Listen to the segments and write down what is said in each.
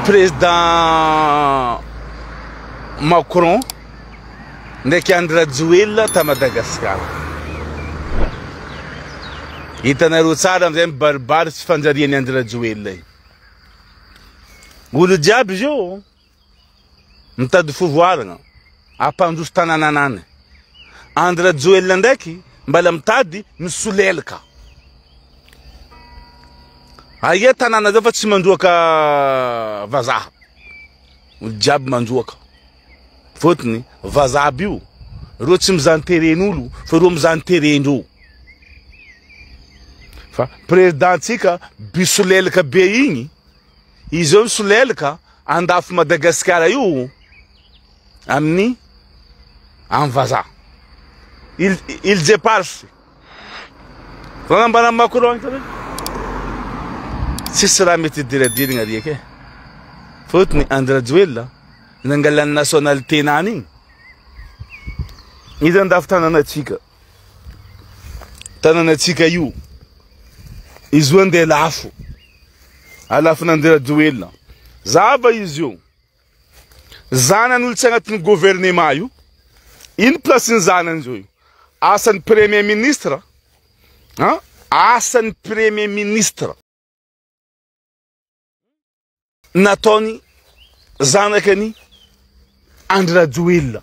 président Macron ndraiky Andra Djoela ta Madagascar. Hitanareo tsara amizay mibaribary tsy fanjariany Andra Djoela io. Olo jiaby zio mitady fivoarana ampandroso tanananany. Andra Djoela ndraiky mbala mitady misolelaka. Aia tanana zao fa tsy mandroaka vazaha. Olo jiaby mandroaka. Fotony vazaha io ro tsy mizany teren'olo fa ro mizany terendreo. Fa présidentsika bisolelaka be igny izy io misolelaka andafy Madagasikara io amin'ny vazaha. Il jeparse. Fa mbana Macron tani. Tsisy raha mety diradirigna rieky. Fotony Andra Djoela nangalany nationalité nany igny. Izy andafy tananatsika. Tananatsika io. Izy io andeha lafo. Alafin'Andra Djoela. Zava izy io. Zanan'olo tsy agnatin'ny gouvernement io. Ino plasin'ny zanany zio io? Asan'ny premier ministre. Asan'ny premier ministre. Nataony zanakany Andra Djoela.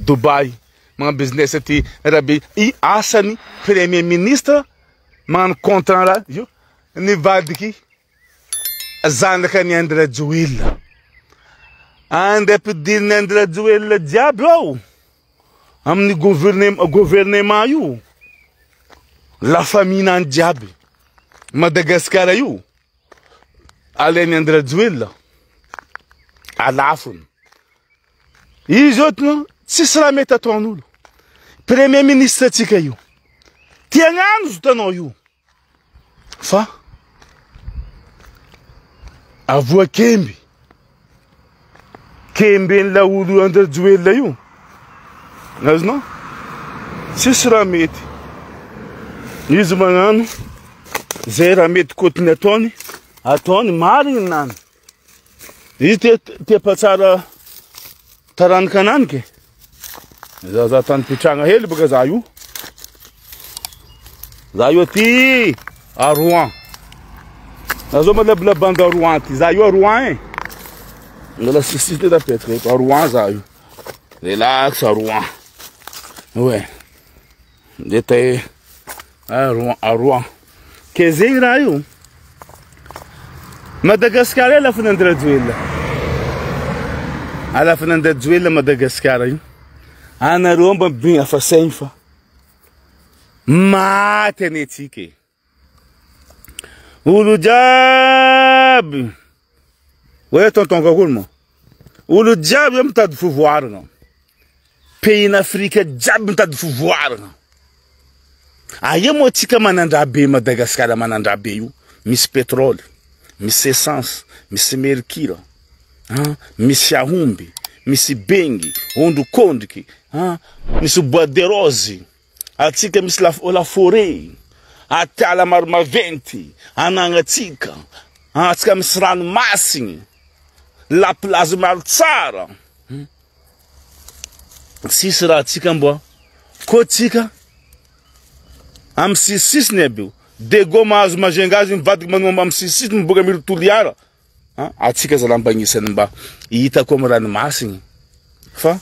Dubai, mga business aty rabe. I asany premier ministre magnano contrat ra io nivadiky zanakany Andra Djoela. Ande ampidiriny Andra Djoela jiaby ao amin'ny gouvernement io. La famille nany jiaby. Madagascar io. Alainy Andra Djoela. Alafony. Izy otno tsisy raha mety ataon'olo. Premier ministre tsika io. Tiagnano zotanao io. Fa avoa kemby. Kemben'la olo Andra Djoela io. Azonao? Tsisy raha mety. Izy magnano zay raha mety kotiny ataony marigny nany. Izy te patsara taranaka ke. Za tany pitragna hely baka za io. Za io aty à Rouen. Nazo malablabanda à Rouen ty. Za io à Rouen hein. Ngala sisite da petre à Rouen za io. Relax à Rouen. Ouais. Détaillé à Rouen. Que zegny raha io. Madagascar la fin'Andra Djoela. Ala fin'Andra Djoela Madagascar io. Anareo mba bigny afasaigny fa maty anetsika. Olo jiaby. Ouais, tonton kakolo mo. Olo jiaby mitady fivoarana. Pays n'Afrika jiaby mitady fivoarana. Aia mo tsika manandrabe Madagascar manandrabe io. Misy pétrole. Misy essence, misy mercure, misy ahomby, misy bengy, ondrokondriky, misy bois de rose, atsika misy la forêt, atiala maro maventy, anagnatsika, atsika misy ranomasigny, la place maro tsara. Sisy raha atsika mbo, ko tsika, am sisisiny aby io. Dego mahazo mazengazy mivadiky manomba amin'ny sisisiny miboaka miro toliara. Atsika zalambanisany mba hitako amin'ny ranomasigny. Fa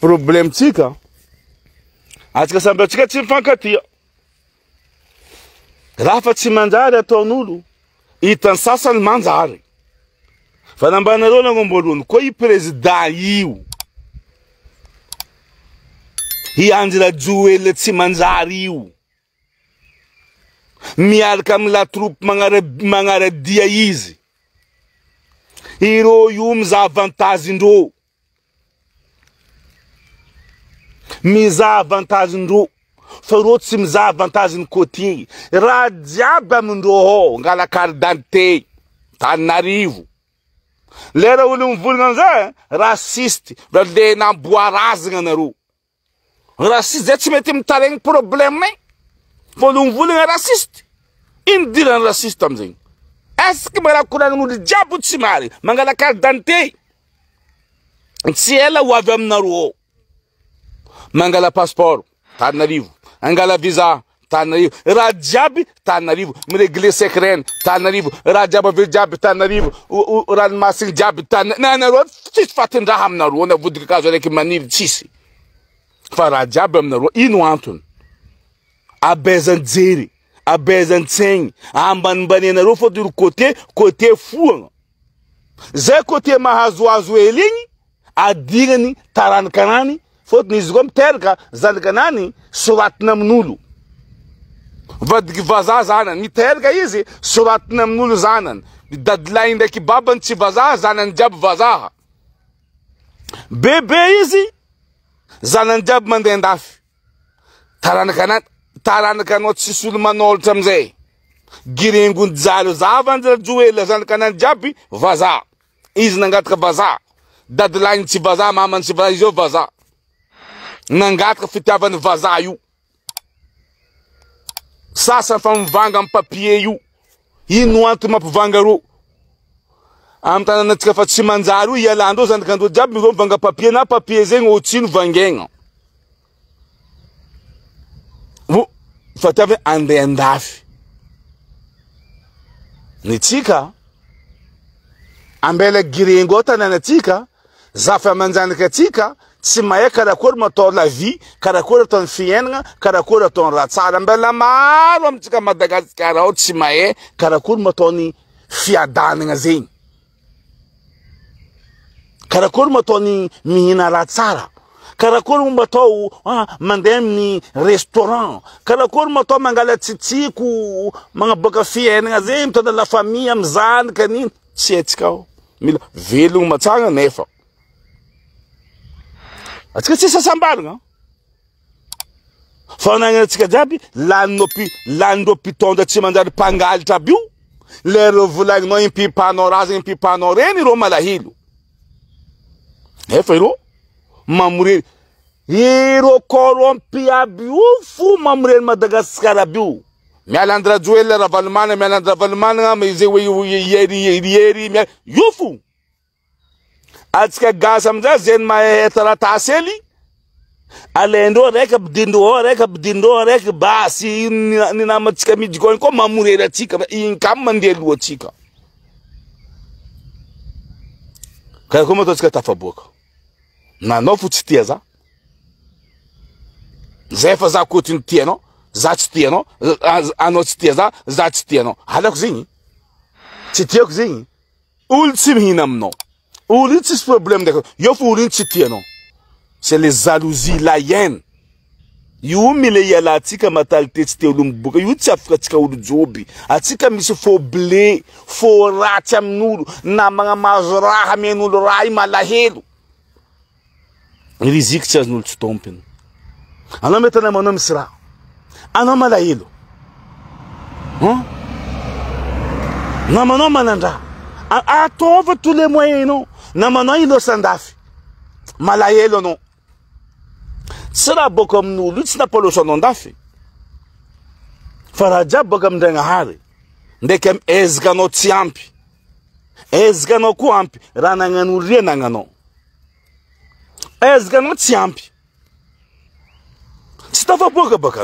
problème tsika atsika samby atsika tsy mifankatia. Raha fa tsy manjary ataon'olo hitany sasany manjary. Fa nambanareo nagnombolohany koa i président io. I Andra Djoela tsy manjary io. Miaraka amin'ny la troupe magnaradia izy. Ireo io mizaha avantagindreo. Mizaha avantagindreo. Fa ireo tsy mizaha avantaginy côté. Raha jiaby amindreo ao ngala carte d'identité. Tananarivo. Lera olo mivolagna an'izay rasiste. Le namboarazagna anareo. Rasiste zay tsy mety mitaregny problème. Fa olo mivolagna rasiste. Ino dirany rasiste amizay? est-ce que marakoragn'olo jiaby tsy mary mangala carte d'identité tsy ela ho avy aminareo mangala passeport Tananarivo angala visa Tananarivo raha jiaby Tananarivo mirégler secret Tananarivo raha jiaby avy jiaby Tananarivo ranomasiny jiaby nanareo tsisy fatindraha aminareo na vodin-kakazo araiky maniry tsisy fa raha jiaby aminareo ino antony abezan-jery abezan-tsaigny ambanimbanianareo fôtony côté foagna zay côté mahazoazo hely igny adignany taranaka-nany fôtony izy koa miteraka zanaka-nany soratina amin'olo vadiky vazaha zanany miteraka izy soratina amin'olo zanany dadilay ndraiky babany tsy vazaha zanany jiaby vazaha bebe izy zanany jiaby mandeha andafy taranakanao tsisy olo manôlatra amizay girengony jalo zavany joela zanaka-nany jiaby vazaha izy nangataka vazaha dadilay tsy vazaha mamany tsy vazaha izy eo vazaha nangataka fitiavany vazaha io sasany fa mivanga amin'ny papier io ino antony mampivanga reo amin'ny tanànatsika fa tsy manjary io ialandreo zanakandreo jiaby reo mivanga papier na papier zegny ohatsino vangaigna fa tiavy andeha andafy ny tsika ambela girengo ao tanànatsika zafy amanjanaka atsika tsy mahay karakory matao la vie karakory ataony fiainana karakory ataony raha tsara ambela maro amitsika Madagasikara ao tsy mahay karakory mataony fiadanana zegny karakory mataony mihina raha tsara karakory matao mandeha amin'ny restaurant karakory matao mangala tsitsiko magnaboaka fiainana zegny mitondra la famille amy zanaka niny tsy haitsika ao mila velogno matsagna nefa atsika tsy sasambalagna fa nagnanatsika jiaby lanindreo mpitondra tsy manjary mpangalitra aby io lereo volagninao impipanao raha zegny impipanao reny ireo malahelo nefa ireo mamoreny ireo corrompi aby io fo mamoreny Madagasikara aby io mialandy rajoely ravalomana mialandy ravalomana zay hoe iery io fo atsika gasy amizay zeny mahay taratasy hely alaindreo araiky abidindreo araiky abidindreo araiky basy ny namatsika midiko koa mamoreny atsika igny kam mandeha alohatsika kaya koa mataotsika tafaboaka nanao fo tsy tia za zay fa za kotiny tianao za tsy tianao anao tsy tia za tsy tianao halako zegny tsy tiako zegny olo tsy mihina aminao olo tsy tsisy problème ndraiky io fo olo tsy tianao c'est les jalousies la haine io mila ialatsika mentalité tsy te olo miboka io tsy afaka atsika olo joby atsika misy faux blé faux ratsy amin'olo namagna mahazo raha amen'olo raha i malahelo riziky tsy azon'olo tsy tompiny anao mety namanao misy raha anao malahelo namanao manandraha ataova tous les moyens non namanao ilosandafy malahelo anao tsy raha boka amin'olo io tsy napalosanao andafy fa raha jiaby boka amin-dragnahary ndraiky ezaka anao tsy ampy ezaka anao koa ampy raha nagnan'olo ria nagnanao ezaka anao tsy ampy tsy tafaboaka baka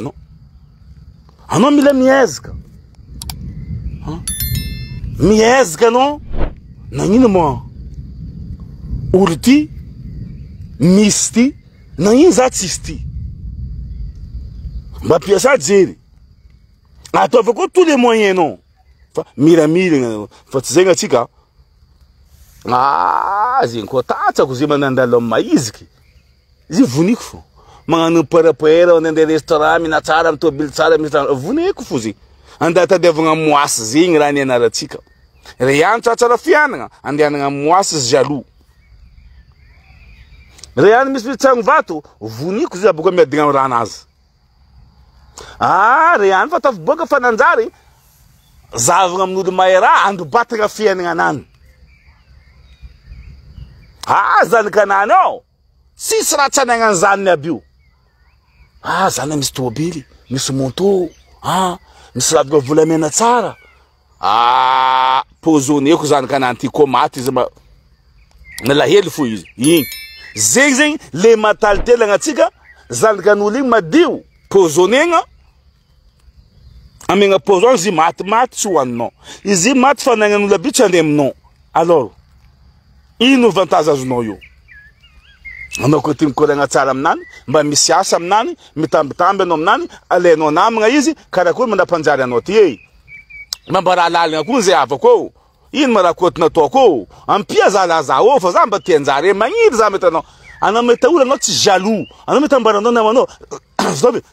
anao mila miezaka miezaka anao nagnino moa olo ty misy ty nagnino za tsisy ty mba piasa jery ataova koa tous les moyens non fa miramiragna fa tsy zegny atsika zegny koa tatsako zay manandalo amy maiziky izy voniko fo magnano parapaera andeha restaurant mina tsara amy tobily tsara voniko fo zay andeha tadiavagna moasy zegny raha nianaratsika re any tsaratsara fianagna andehanagna moasy jaloux re any misy tragno vato voniko zay aboka miadigna amy raha anazy re any fa tafiboaka fa nanjary zavagna amin'olo mahay raha andobatagna fiainagna anany zanaka-nany ao sisy raha tsy anagnany zanany aby io zany misy tôbily misy moto misy ravika volamena tsara pozoneko zany kananty komaty izy nalahelo fo izy igny zegny le mentalité lagnatsika zanakan'olo igny madio pozonegna amegna pozon izy maty tsy hoaninao izy maty fanagnan'olo aby tsy andeha aminao alors ino avantage azonao io anao ko ty mikoragna tsara aminany mba misy asa aminany mitambitamby anao aminany alainao namagna izy karakory mandapanjary anao ty mambara lalagna koa zay avako ino marakoty nataoko ampia zalaza fa za mba tianjary magniry za mety anao mety olo anao tsy jaloux anao mety ambaranao namanao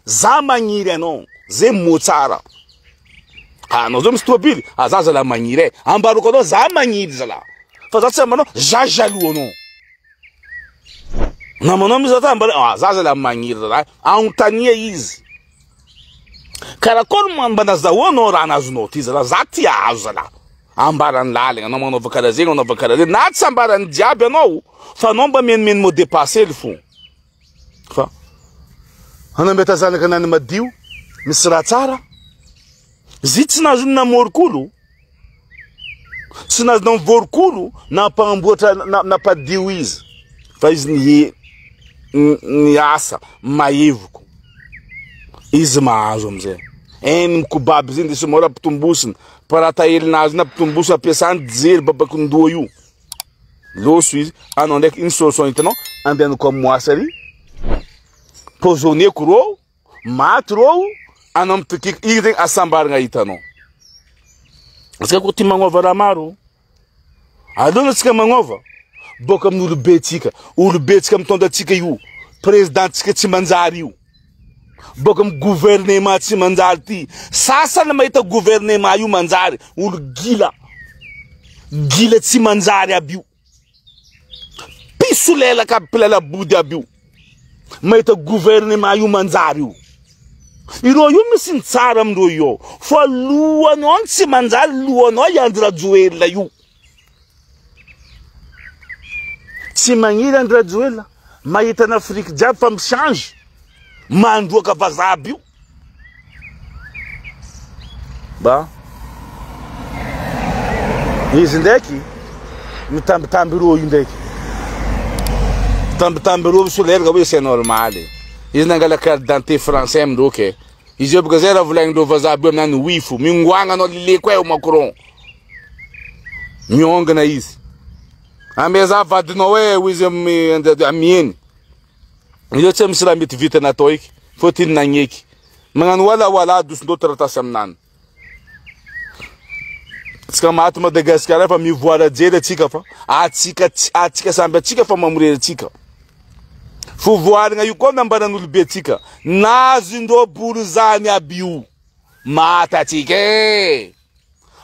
za magniry anao zay mo tsara anao zao misy tobily za zala magniry ambaroko anao za magniry zala fa za tsy ambanao za jaloux anao namanao misy za ambara za zala magniry zala anontania izy karakory mba nazahoanao raha nazonao ty zala za ty azo zala ambarany lalagna anao manova karaha zegny anova karaha zegny na tsy ambarany jiaby anao fa anao mba menimeny mo dépasser le fo fa anao mety zanaka anany madio misy raha tsara izy tsy nazony namorokolo tsy nazona mivorokolo nampagnamboatra nampadio izy fa izy ny asa maevoko izy mahazo amizay eny mikobaby zay ndesy mora pitombosiny paratahelinazy na pitombosy ampiasany jery babakondoa io loso izy anao ndraiky iny solution hitanao andehanako amoasa ry pozoneko rô maty rô anao mitikiky igny zegny asambaragna hitanao asika koa ty magnova raha maro alona atsika magnova boka amin'ny olobe tsika mitondra atsika io président tsika tsy manjary io boka amin'ny gouvernement tsy manjary ty sasana mahita gouvernement io manjary olo gila tsy manjary aby io piso lelaka aby pilela body aby io mahita gouvernement io manjary io ireo io misy ny tsara amindreo io fa lohanao tsy manjary lohanao iandrajoela io tsy magniry andrajoela mahita na Afrique jiaby fa michange mandroaka vazaby io ba izy ndraiky mitambitamby rô io ndraiky mitambitamby rô misoleraka hoe c'est normal izy nangala carte d'identité français amindreo ke izy io boka zay raha volagnindreo vazaby io aminany wifo mingoagna anao lileko eo Macron miongana izy ameza vadinao hoe izy amieny izy tsy misy raha mety vita natao iky fotiny nagneky magnano wala dosindreo taratasy aminany tsika maty Madagasikara fa mivoara jery atsika fa atsika samby atsika fa mamorery atsika fovoarigna io koa nambaran'olo be atsika nazondreo borizany aby io maty atsika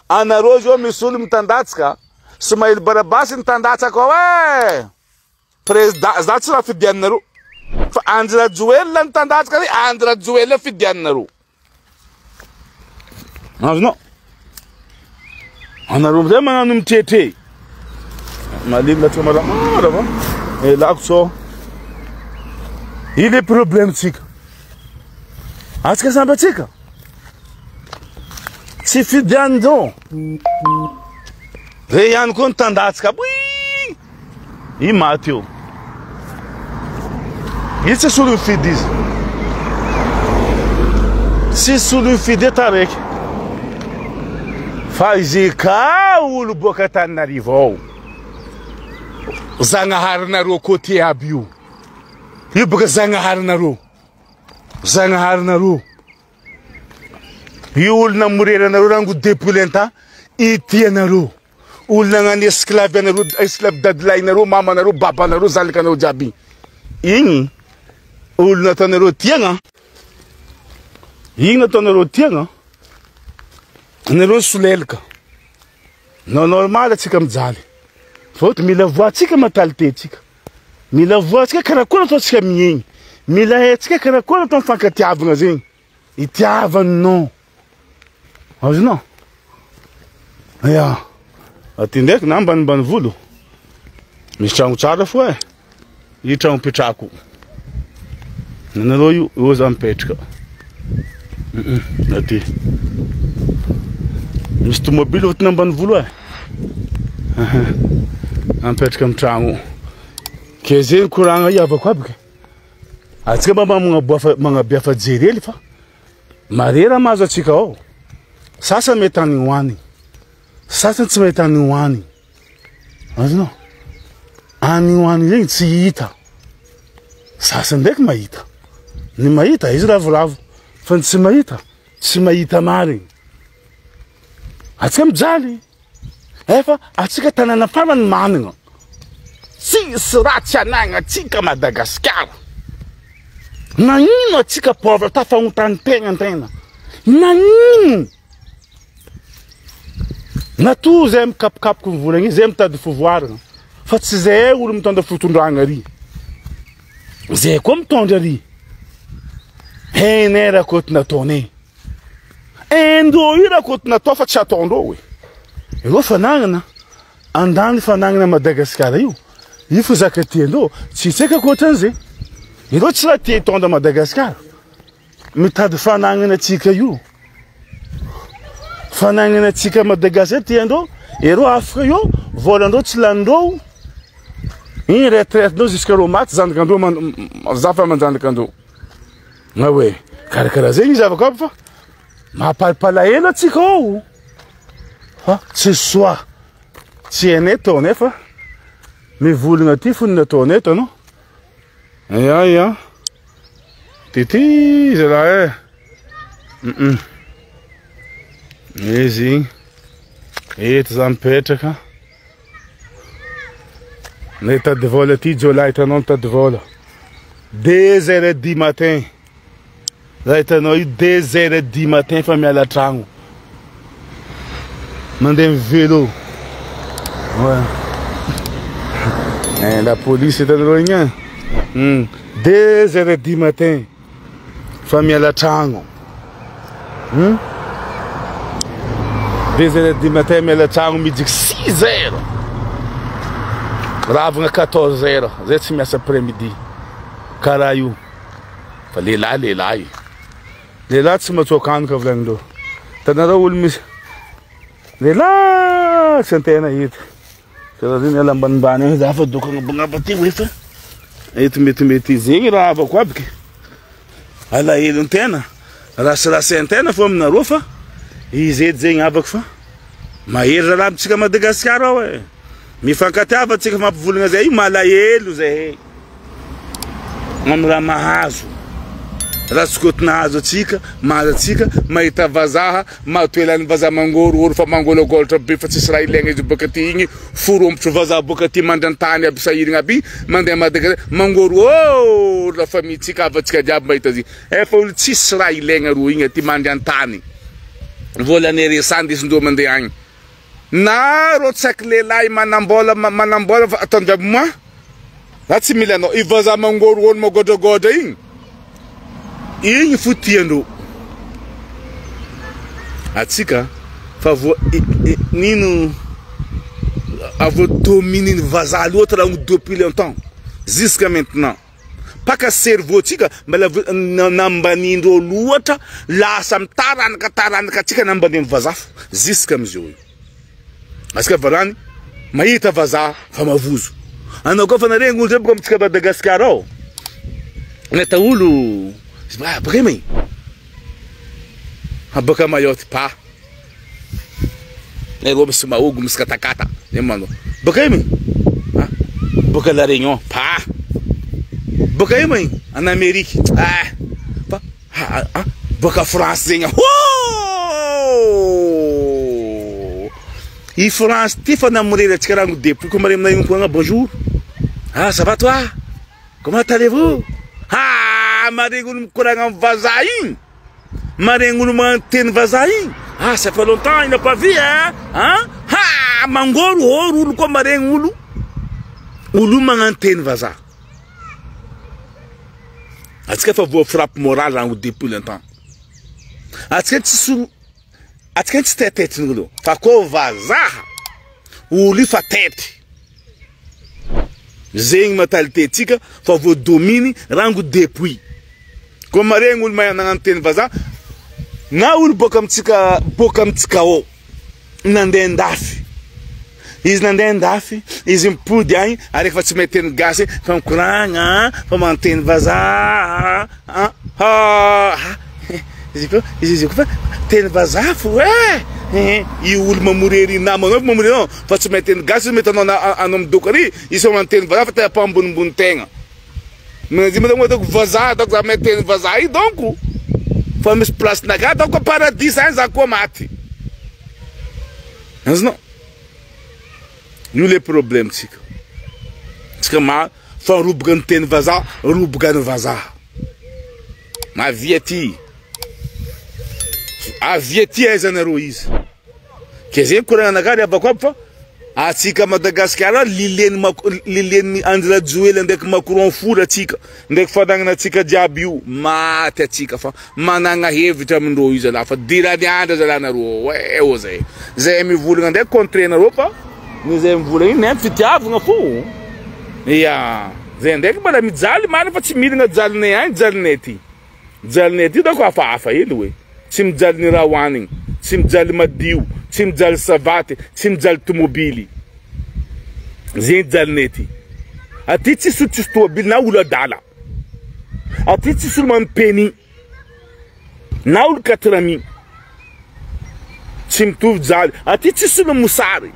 anareo zao misy olo mitandatsika Ismail Barabasy nitandatsaka hoe président za tsy raha fidianinareo fa Andry Rajoelina nitandatsaka ry Andry Rajoelina fidianinareo azonao anareo zay magnano mitretre maliny latsika maramara va lako so il est problème tsika atsika samby atsika tsy fidianindreo zay ihany koa nitandatsika i maty eo izy tsy solo mifidy izy tsy solo mifidy etaraiky fa izy ka olo boka Antananarivo ao zagnaharinareo côté aby io boka zagnaharinareo io olo namorery anareo rango dépolenta itianareo olo nagnano esclave anareo esclave dadilahinareo mamanareo babanareo zanakanareo jiaby igny olo nataonareo tiagna anareo solelaka no normal atsika mijaly fôty mila voatsika mentalité tsika mila voatsika karakory ataotsika miegny mila haitsika karakory atao mifankatiavagna zegny itiavaninao azonao ya aty ndraiky na ambanimbany volo misy tragno tsara fo i tragno petrako nanareo io za mipetraka aty misy tomobily ohatiny ambany volo Ampetraka amin'ny tragno. Ke zegny koragna iavako aby. Atsika mba magnabiafa jerely fa marera mazo atsika ao. Sasany mety any hoany. Sasany tsy mety any hoany. Azonao? Any hoany regny tsy hita. Sasany ndraiky mahita. Ny mahita izy ravoravo. Fa ny tsy mahita marigny. Atsika mijaly. Efa atsika tanàna farany manana. Tsisy ratsy anagna atsika Madagasikara. Nagnino atsika pauvre tafahontan-tegna an-tegna. Nagnino? Natoa zay mikapokapoka ny vola igny, zay mitady fivoarana. Fa tsy zay olo mitondra fitondragna ary. Zay koa mitondra ary. Henay rakoty nataonay. Endo io rakoty natao fa tsy ataondreo. Ero fanagnana. Andany fanagnana Madagasikara io. Io fo zaka tiandreo. Tsy tseka koatran'izay. Ero tsy raha tia hitondra Madagasikara. Mitady fanagnana atsika io. Fanagnana atsika Madagasikara tiandreo. Ero afaka io. Volandreo tsy landreo. Igny retraite-ndreo jusqu'à reo maty zandakandreo zafa manjandakandreo. Na hoe karakara zegny zavako aby fa mampalapalahelo atsika ao. Fa tsy soa. Tsy hainay taonay fa mivolagna aty fony nataonay tanao. Ia. Tity zalahy e. Izy igny. Eto za mipetraka. Nitady vola aty jiolahy hitanao nitady vola. 2h10 matin. Za hitanao io 2h10 matin fa miala tragno. Mandeha vélo. Ouais. La police hitanareo igny. 2h10 matin. Fa miala tragno. 2h10 matin miala tragno midika 6h. Ravagna 14h. Zay tsy miasa après-midi. Karaha io. Fa lehilahy. Lehilahy tsy matsoaka anaka volagnin-dreo. Hitanareo olo misy. Lehilahy tsy antena hita. Karaha zay miala ambanimbany agny za fa doko agnabognabo aty hoe fa. Eto metimety zegny raha avako aby. Alahelo an-tena. Rasirasy an-tena fo aminareo fa. Izy edy zegny avako fa. Mahery ralabitsika Madagasikara ao e. Mifankatiava atsika mampivolagna zay io malahelo zay. Amin'ny raha mahazo. Raha sokoty nahazo atsika, mahazo atsika, mahita vazaha, matoelan'ny vazaha mangorohoro fa mangolagolatra be fa tsisy raha ilaigna izy boka aty igny, forompotro vazaha boka aty mandrantany aby sahirigna aby, mandeha Madagasikara, mangorohoro la famille tsika avatsika jiaby mahita azy. Efa olo tsisy raha ilaigna ro igny aty mandrantany. Volany resandisindreo mandeha agny. Na ro tsaky lehilahy manambola fa ataondraby moi. Za tsy mila anao. I vazaha mangorohoro magodragodra igny. Igny fo tiandreo. Atsika fa nino avo dominer ny vazaha l'autre raha depuis longtemps jusqu'à maintenant. Paka cerveau atsika mbala nambanindreo loatra lasa mitaranaka atsika nambaniny vazaha jusqu'à amizao. Atsika varany mahita vazaha fa mavozo. Anao koa fa naregny olo zay boka amitsika Madagasikara ao. Neta olo baka may. Baka Mayotte pa. Nego misy maogo misy katakata. Nemano. Baka may. Baka La Réunion pa. Baka may en Amérique. Baka France zegny. I France ty fa namorera atsika rango depuis ko maremna igny ko bonjour. Ça va toi? Comment allez-vous? Maregny olo mikoragna amin'ny vazaha igny. Maregny olo manteny vazaha igny. Ça fait longtemps il n'a pas vu hein? Mangorohoro olo koa maregny olo. Olo magnanteny vazaha. Atsika fa voa frappe morale rango depuis longtemps. Atsika tsy tetety ngolo. Fa ko vazaha. Olo fa tety. Zegny mentalité tsika fa vo domine rango depuis. Ko maregny olo magnanteny vazaha. Na olo boka amitsika ao. Nandeha ndafy. izy nandeha andafy izy mipody agny ary efa tsy meteny gasy fa mikoragna fa manteny vazaha izy koa fa teny vazaha fo i olo mamorery namanao fa mamorery fa tsy meteny gasy izy mety anao midoko ary izy fa manteny vazaha fa tapa ambonimbony tegna matako vazaha ataoko za meteny vazaha i donc fa misy place naka ataoko paradis agny za koa maty azonao io le problème tsika ma fa roboka ny teny vazaha roboka ny vazaha avia ty aizanareo izy ke zegny korananaka ry avako aby fa atsika Madagasikara lileny Andry Rajoelina ndraiky Macron fora atsika ndraiky fanagnana atsika jiaby io maty atsika fa managna hevitra amindreo izy ala fa dirany andra zalanareo o zay mivolagna ndraiky contrenareo fa zay mivolagna iny fitiavagna fo ya zay ndraiky mbola mijaly marina fa tsy milagna jalinay agny jalinay ty donc hafahafa hely hoe tsy mijaly ny raha hoanigny tsy mijaly madio tsy mijaly savaty tsy mijaly tomobily zegny jalinay ty aty tsisy olo tsisy tomobily na olo adala aty tsisy olo mampeny na olo 4 tsy mitovy jaly aty tsisy olo mosary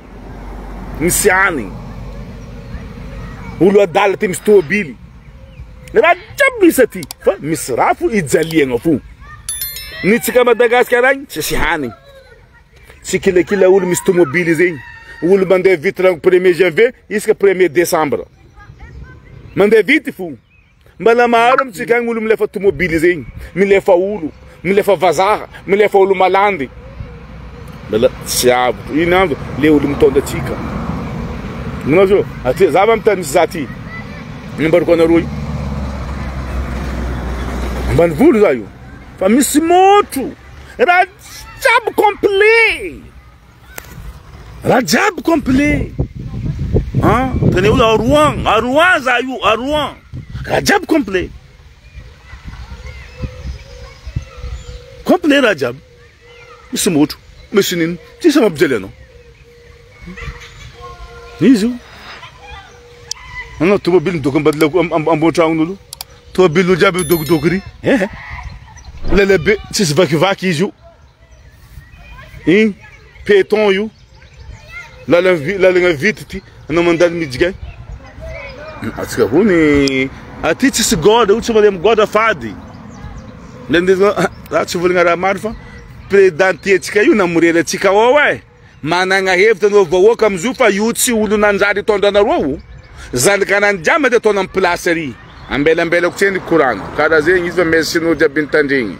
misy anigny olo adala ty misy tomobily raha jiaby misy aty fa misy raha fo ijaliagna fo ny tsika Madagasikara agny tsisy hanigny tsy kilakila olo misy tomobily zegny olo mandeha vite rango 1er janvier isaka 1er décembre mandeha vite fo mbala maro amitsika agny olo milefa tomobily zegny milefa olo milefa vazaha milefa olo malandy mbala tsy avo ino andro le olo mitondra atsika mnazo aty zava mitany misy za ty nimbariko anareo io ambany volo za io fa misy motro raha jiaby complet raha jiaby complet tany olo aroan za io aroan raha jiaby complet raha jiaby misy motro misy nino tsisy mampijaly anao izy io anao tomobily midoko ambadilako ambony tragnon'olo tomobily olo jiaby midokodoko ry lelabe tsisy vakivaky izy io igny péton io lalagna vite ty anao mandalo midika atsika hony aty tsisy goda io tsy malemy goda fady raha tsy volagna raha maro fa présidente atsika io namorery atsika ao managna hevitra anao vahoaka amizio fa io tsy olo nanjary hitondra anareo zanakanany jiaby mety ataona amin'ny place ary ambelambelako tseny koragno karaha zegny izy fa merci anao jiaby nitandregny